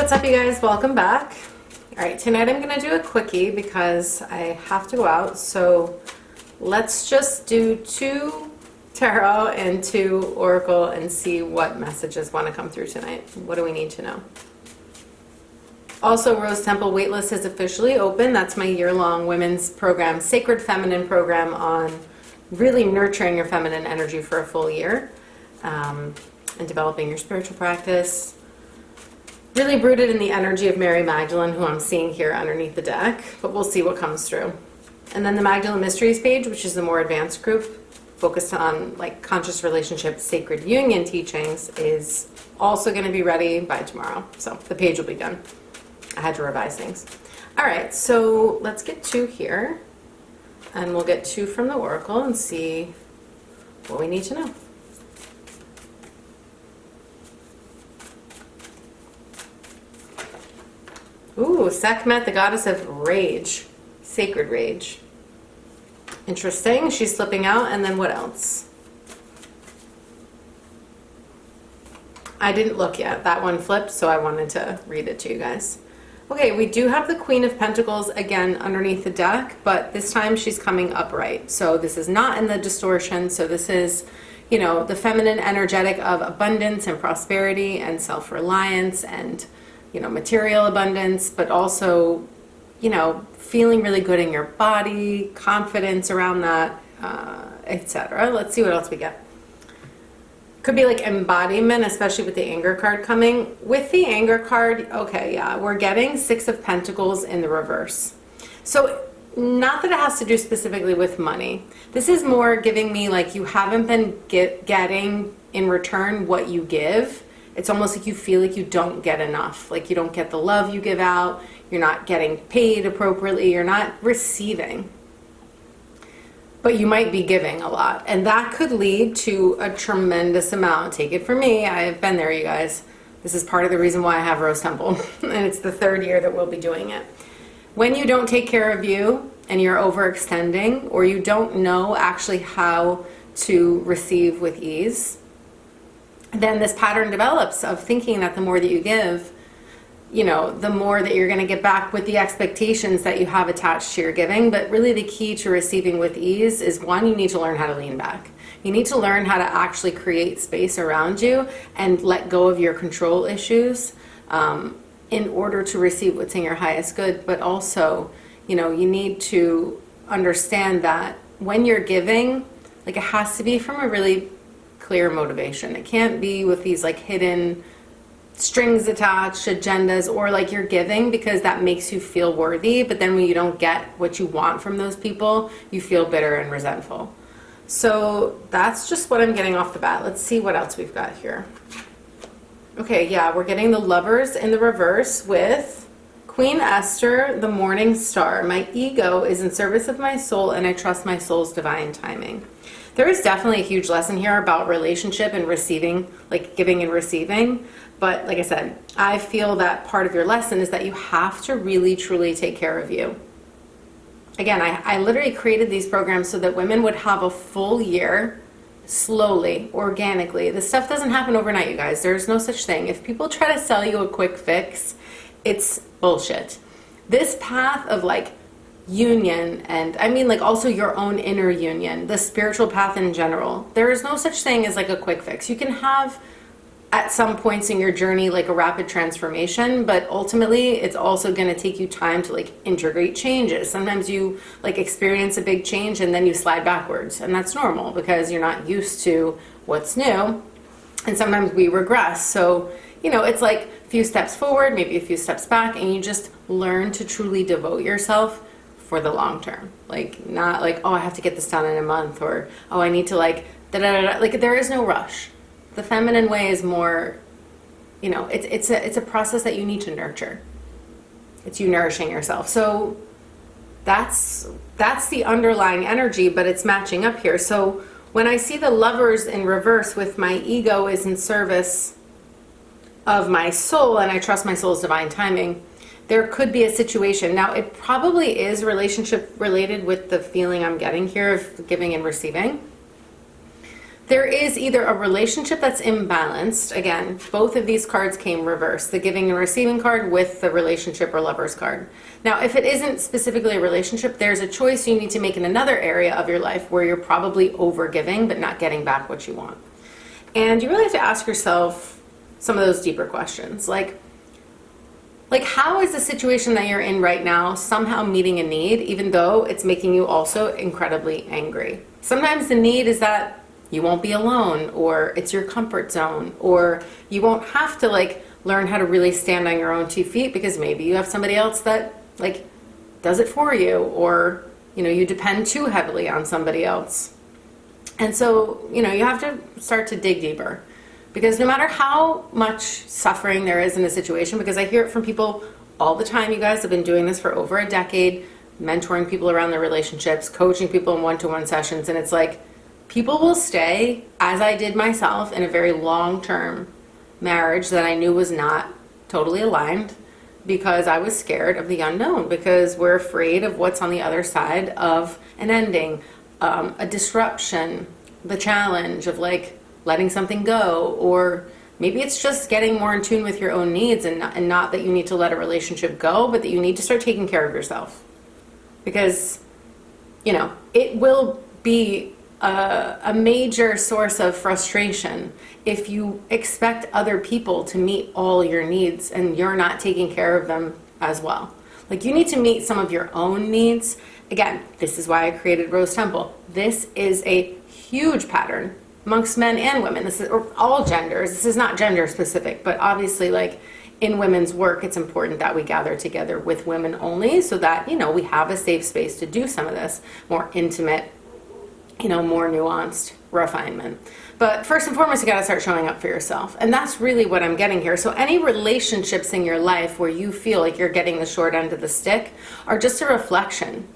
what's up, you guys? Welcome back. All right, tonight I'm gonna do a quickie because I have to go out, so let's just do 2 tarot and 2 oracle and see what messages want to come through tonight. What do we need to know? Also, Rose Temple Waitlist is officially open. That's my year-long women's program, Sacred Feminine program on really nurturing your feminine energy for a full year and developing your spiritual practice. Really rooted in the energy of Mary Magdalene, who I'm seeing here underneath the deck, but we'll see what comes through. And then the Magdalene Mysteries page, which is the more advanced group, focused on like conscious relationship, sacred union teachings, is also going to be ready by tomorrow. So the page will be done. I had to revise things. All right, so let's get 2 here, and we'll get 2 from the oracle and see what we need to know. Ooh, Sekhmet, the goddess of rage, sacred rage. Interesting. She's slipping out, and then what else? I didn't look yet. That one flipped, so I wanted to read it to you guys. Okay, we do have the Queen of Pentacles again underneath the deck, but this time she's coming upright. So this is not in the distortion. So this is, you know, the feminine energetic of abundance and prosperity and self-reliance and, you know, material abundance, but also, you know, feeling really good in your body, confidence around that, etc. Let's see what else we get. Could be like embodiment, especially with the anger card coming. With the anger card, okay, yeah, we're getting 6 of Pentacles in the reverse. So not that it has to do specifically with money. This is more giving me like you haven't been getting in return what you give. It's almost like you feel like you don't get enough. Like you don't get the love you give out. You're not getting paid appropriately. You're not receiving. But you might be giving a lot. And that could lead to a tremendous amount. Take it from me. I've been there, you guys. This is part of the reason why I have Rose Temple. And it's the 3rd year that we'll be doing it. When you don't take care of you and you're overextending, or you don't know actually how to receive with ease, then this pattern develops of thinking that the more that you give, you know, the more that you're going to get back with the expectations that you have attached to your giving. But really the key to receiving with ease is, 1, you need to learn how to lean back. You need to learn how to actually create space around you and let go of your control issues in order to receive what's in your highest good. But also, you know, you need to understand that when you're giving, like, it has to be from a really clear motivation. It can't be with these like hidden strings attached, agendas, or like you're giving because that makes you feel worthy, but then when you don't get what you want from those people, you feel bitter and resentful. So that's just what I'm getting off the bat. Let's see what else we've got here. Okay, yeah, we're getting the Lovers in the reverse with Queen Esther, the Morning Star. My ego is in service of my soul, and I trust my soul's divine timing. There is definitely a huge lesson here about relationship and receiving, like giving and receiving. But like I said, I feel that part of your lesson is that you have to really, truly take care of you. Again, I literally created these programs so that women would have a full year, slowly, organically. This stuff doesn't happen overnight, you guys. There's no such thing. If people try to sell you a quick fix, it's bullshit. This path of like union, and I mean like also your own inner union, the spiritual path in general, there is no such thing as like a quick fix. You can have at some points in your journey like a rapid transformation, but ultimately it's also going to take you time to like integrate changes. Sometimes you like experience a big change and then you slide backwards, and that's normal because you're not used to what's new, and sometimes we regress. So, you know, it's like a few steps forward, maybe a few steps back, and you just learn to truly devote yourself for the long term. Like, not like, oh, I have to get this done in a month, or oh, I need to like da da da. Like, there is no rush. The feminine way is more, you know, it's a process that you need to nurture. It's you nourishing yourself. So that's the underlying energy, but it's matching up here. So when I see the Lovers in reverse with my ego is in service of my soul, and I trust my soul's divine timing, there could be a situation. Now, it probably is relationship related with the feeling I'm getting here of giving and receiving. There is either a relationship that's imbalanced. Again, both of these cards came reversed, the giving and receiving card with the relationship or lovers card. Now, if it isn't specifically a relationship, there's a choice you need to make in another area of your life where you're probably over giving but not getting back what you want. And you really have to ask yourself some of those deeper questions. Like how is the situation that you're in right now somehow meeting a need, even though it's making you also incredibly angry? Sometimes the need is that you won't be alone, or it's your comfort zone, or you won't have to learn how to really stand on your own 2 feet because maybe you have somebody else that does it for you, or you depend too heavily on somebody else. And so you have to start to dig deeper, because no matter how much suffering there is in a situation, because I hear it from people all the time, you guys have been doing this for over a decade, mentoring people around their relationships, coaching people in one-to-one sessions, and it's people will stay, as I did myself, in a very long-term marriage that I knew was not totally aligned, because I was scared of the unknown, because we're afraid of what's on the other side of an ending, a disruption, the challenge of letting something go, or maybe it's just getting more in tune with your own needs, and not that you need to let a relationship go, but that you need to start taking care of yourself. Because, it will be a major source of frustration if you expect other people to meet all your needs and you're not taking care of them as well. You need to meet some of your own needs. Again, this is why I created Rose Temple. This is a huge pattern amongst men and women. This is, or all genders. This is not gender specific, but obviously in women's work, it's important that we gather together with women only, so that, we have a safe space to do some of this more intimate, more nuanced refinement. But first and foremost, you got to start showing up for yourself. And that's really what I'm getting here. So any relationships in your life where you feel like you're getting the short end of the stick are just a reflection,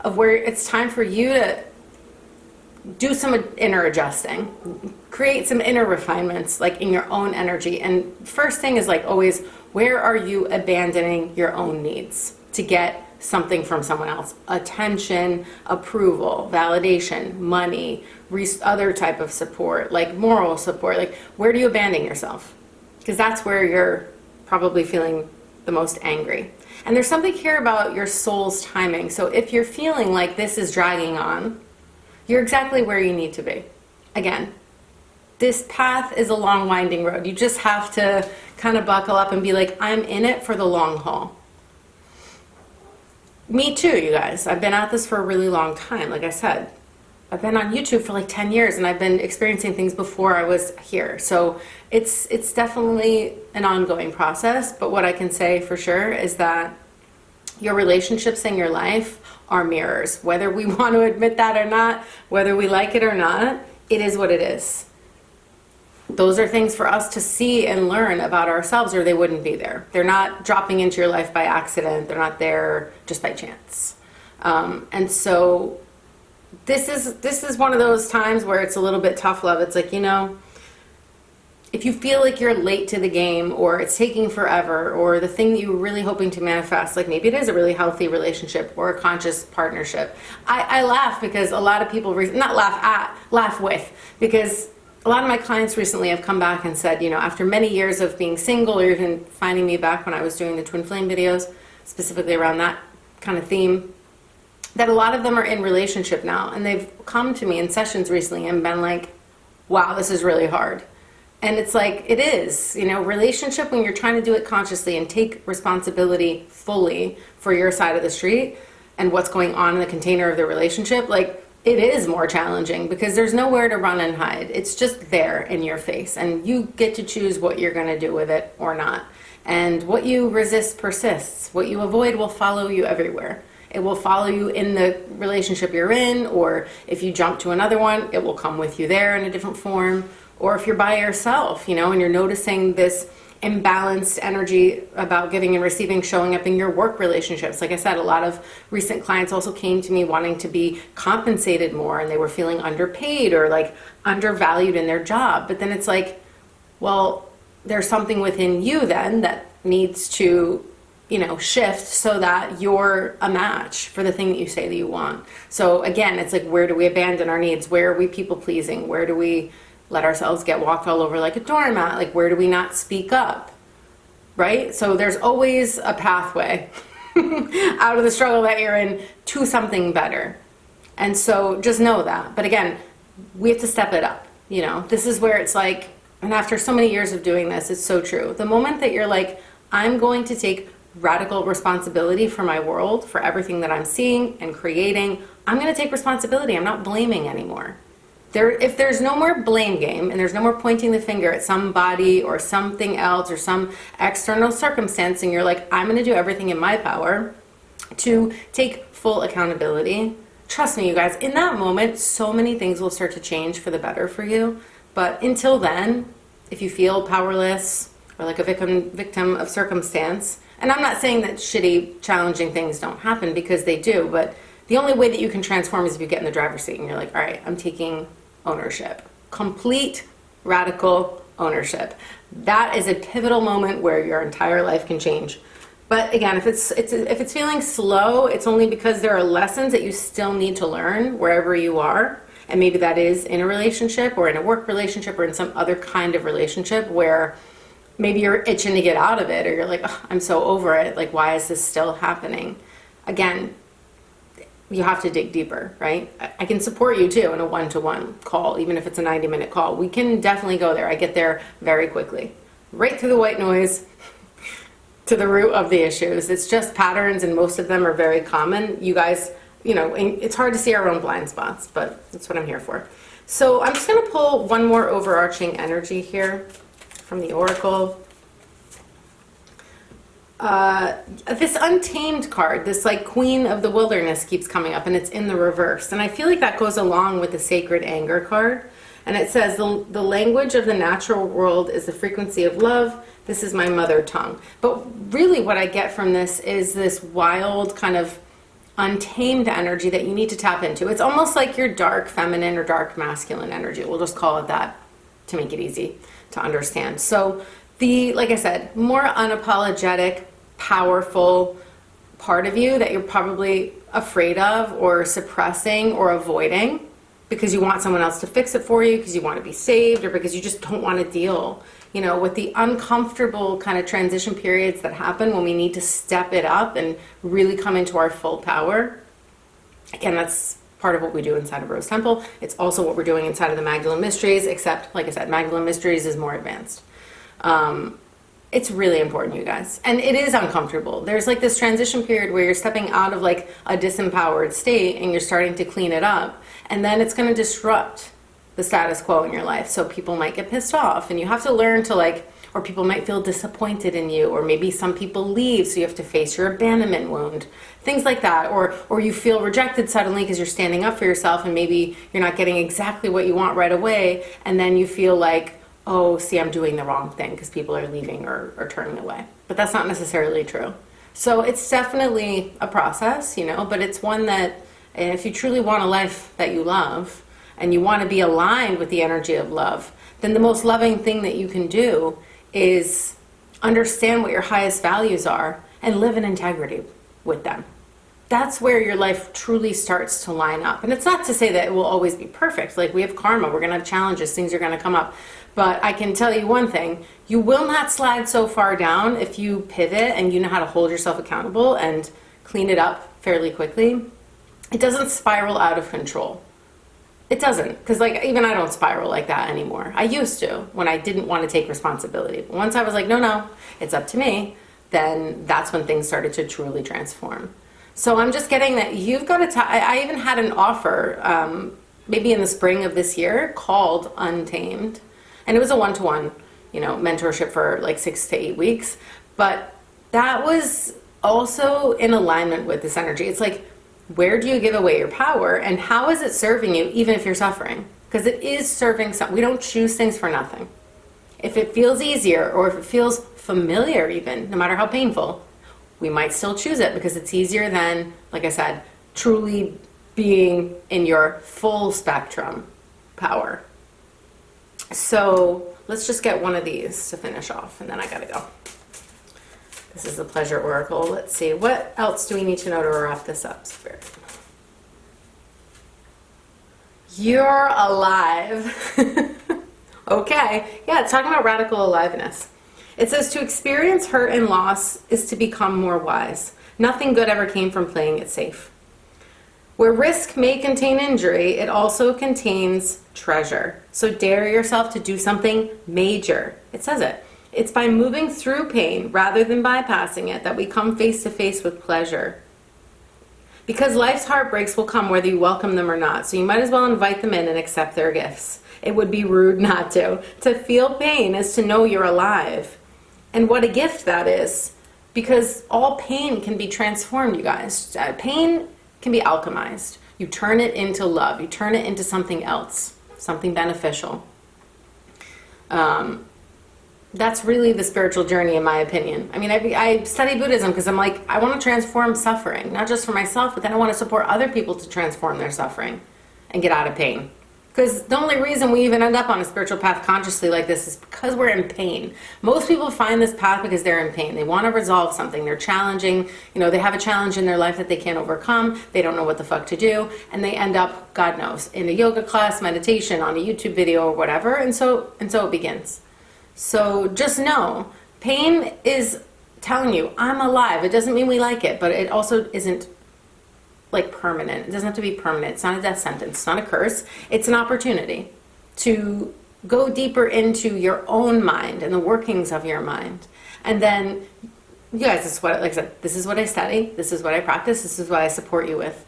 of where it's time for you to do some inner adjusting, create some inner refinements, in your own energy. And first thing is always, where are you abandoning your own needs to get something from someone else? Attention, approval, validation, money, other type of support, moral support. Where do you abandon yourself? Because that's where you're probably feeling the most angry. And there's something here about your soul's timing. So if you're feeling like this is dragging on, you're exactly where you need to be. Again, this path is a long, winding road. You just have to kind of buckle up and be I'm in it for the long haul. Me too, you guys. I've been at this for a really long time. Like I said, I've been on YouTube for 10 years, and I've been experiencing things before I was here. So it's definitely an ongoing process. But what I can say for sure is that your relationships in your life are mirrors. Whether we want to admit that or not, whether we like it or not, it is what it is. Those are things for us to see and learn about ourselves, or they wouldn't be there. They're not dropping into your life by accident. They're not there just by chance. And so this is one of those times where it's a little bit tough love. It's if you feel like you're late to the game, or it's taking forever, or the thing that you were really hoping to manifest, maybe it is a really healthy relationship or a conscious partnership. I laugh because a lot of people, laugh with, because a lot of my clients recently have come back and said, after many years of being single, or even finding me back when I was doing the Twin Flame videos, specifically around that kind of theme, that a lot of them are in relationship now. And they've come to me in sessions recently and been wow, this is really hard. And it's it is, relationship, when you're trying to do it consciously and take responsibility fully for your side of the street and what's going on in the container of the relationship, it is more challenging, because there's nowhere to run and hide. It's just there in your face, and you get to choose what you're going to do with it or not. And what you resist persists. What you avoid will follow you everywhere. It will follow you in the relationship you're in, or if you jump to another one, it will come with you there in a different form. Or if you're by yourself, and you're noticing this imbalanced energy about giving and receiving showing up in your work relationships. Like I said, a lot of recent clients also came to me wanting to be compensated more, and they were feeling underpaid or undervalued in their job. But then it's well, there's something within you then that needs to shift so that you're a match for the thing that you say that you want. So again, it's like, where do we abandon our needs? Where are we people pleasing? Where do we let ourselves get walked all over like a doormat? Like, where do we not speak up? Right? So there's always a pathway out of the struggle that you're in to something better. And so just know that. But again, we have to step it up. This is where it's like, and after so many years of doing this, it's so true. The moment that you're like, I'm going to take radical responsibility for my world, for everything that I'm seeing and creating, I'm going to take responsibility. I'm not blaming anymore. If there's no more blame game and there's no more pointing the finger at somebody or something else or some external circumstance, and you're like, I'm going to do everything in my power to take full accountability, trust me, you guys, in that moment, so many things will start to change for the better for you. But until then, if you feel powerless or like a victim of circumstance, and I'm not saying that shitty, challenging things don't happen, because they do, but the only way that you can transform is if you get in the driver's seat and you're like, all right, I'm taking ownership, complete radical ownership. That is a pivotal moment where your entire life can change. But again, if it's feeling slow, it's only because there are lessons that you still need to learn wherever you are. And maybe that is in a relationship or in a work relationship or in some other kind of relationship where maybe you're itching to get out of it, or you're like, oh, I'm so over it. Like, why is this still happening? Again, you have to dig deeper, right? I can support you too in a one-to-one call, even if it's a 90-minute call. We can definitely go there. I get there very quickly, right through the white noise to the root of the issues. It's just patterns, and most of them are very common. You guys, it's hard to see our own blind spots, but that's what I'm here for. So I'm just going to pull one more overarching energy here from the Oracle. This Untamed card, this like Queen of the Wilderness, keeps coming up, and it's in the reverse. And I feel like that goes along with the Sacred Anger card. And it says, the language of the natural world is the frequency of love. This is my mother tongue. But really what I get from this is this wild kind of untamed energy that you need to tap into. It's almost like your dark feminine or dark masculine energy. We'll just call it that to make it easy to understand. So like I said, more unapologetic, powerful part of you that you're probably afraid of or suppressing or avoiding because you want someone else to fix it for you, because you want to be saved, or because you just don't want to deal, with the uncomfortable kind of transition periods that happen when we need to step it up and really come into our full power. Again, that's part of what we do inside of Rose Temple. It's also what we're doing inside of the Magdalene Mysteries, except, like I said, Magdalene Mysteries is more advanced. It's really important, you guys. And it is uncomfortable. There's like this transition period where you're stepping out of like a disempowered state and you're starting to clean it up. And then it's going to disrupt the status quo in your life. So people might get pissed off, and you have to learn to or people might feel disappointed in you, or maybe some people leave, so you have to face your abandonment wound, things like that. Or you feel rejected suddenly because you're standing up for yourself and maybe you're not getting exactly what you want right away. And then you feel like, oh, see, I'm doing the wrong thing because people are leaving or turning away. But that's not necessarily true. So it's definitely a process, but it's one that, if you truly want a life that you love and you want to be aligned with the energy of love, then the most loving thing that you can do is understand what your highest values are and live in integrity with them. That's where your life truly starts to line up. And it's not to say that it will always be perfect. Like, we have karma, we're going to have challenges, things are going to come up. But I can tell you one thing, you will not slide so far down if you pivot and you know how to hold yourself accountable and clean it up fairly quickly. It doesn't spiral out of control. It doesn't, because even I don't spiral like that anymore. I used to when I didn't want to take responsibility. But once I was like, no, it's up to me, then that's when things started to truly transform. So I'm just getting that you've got to, I even had an offer maybe in the spring of this year called Untamed. And it was a one-to-one, mentorship for 6 to 8 weeks. But that was also in alignment with this energy. It's like, where do you give away your power, and how is it serving you, even if you're suffering? Because it is serving some. We don't choose things for nothing. If it feels easier, or if it feels familiar even, no matter how painful, we might still choose it because it's easier than, like I said, truly being in your full spectrum power. So let's just get one of these to finish off, and then I gotta go. This is the pleasure oracle. Let's see. What else do we need to know to wrap this up, Spirit? You're alive. Okay. Yeah, it's talking about radical aliveness. It says to experience hurt and loss is to become more wise. Nothing good ever came from playing it safe. Where risk may contain injury, it also contains treasure. So dare yourself to do something major. It says it. It's by moving through pain rather than bypassing it that we come face to face with pleasure. Because life's heartbreaks will come whether you welcome them or not, so you might as well invite them in and accept their gifts. It would be rude not to. To feel pain is to know you're alive. And what a gift that is. Because all pain can be transformed, you guys. Pain can be alchemized. You turn it into love. You turn it into something else, something beneficial. That's really the spiritual journey, in my opinion. I mean, I study Buddhism because I'm like, I want to transform suffering, not just for myself, but then I want to support other people to transform their suffering and get out of pain. Because the only reason we even end up on a spiritual path consciously like this is because we're in pain. Most people find this path because they're in pain. They want to resolve something. They're challenging. You know, they have a challenge in their life that they can't overcome. They don't know what the fuck to do. And they end up, God knows, in a yoga class, meditation, on a YouTube video or whatever. And so it begins. So just know, pain is telling you, I'm alive. It doesn't mean we like it, but it also isn't like permanent. It doesn't have to be permanent. It's not a death sentence. It's not a curse. It's an opportunity to go deeper into your own mind and the workings of your mind. And then, you guys, this is what, like I said, this is what I study. This is what I practice. This is what I support you with.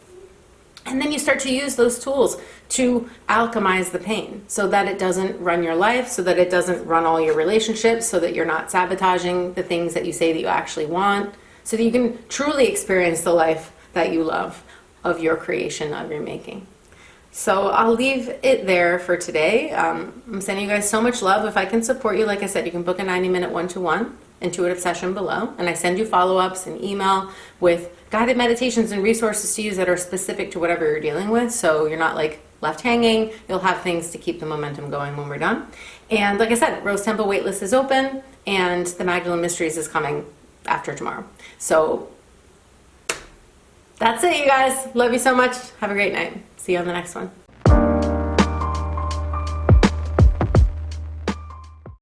And then you start to use those tools to alchemize the pain so that it doesn't run your life, so that it doesn't run all your relationships, so that you're not sabotaging the things that you say that you actually want, so that you can truly experience the life that you love, of your creation, of your making. So I'll leave it there for today. I'm sending you guys so much love. If I can support you, like I said, you can book a 90-minute one-to-one intuitive session below, and I send you follow-ups and email with guided meditations and resources to use that are specific to whatever you're dealing with, so you're not like left hanging. You'll have things to keep the momentum going when we're done. And like I said, Rose Temple waitlist is open, and the Magdalene Mysteries is coming after tomorrow. So that's it, you guys. Love you so much. Have a great night. See you on the next one.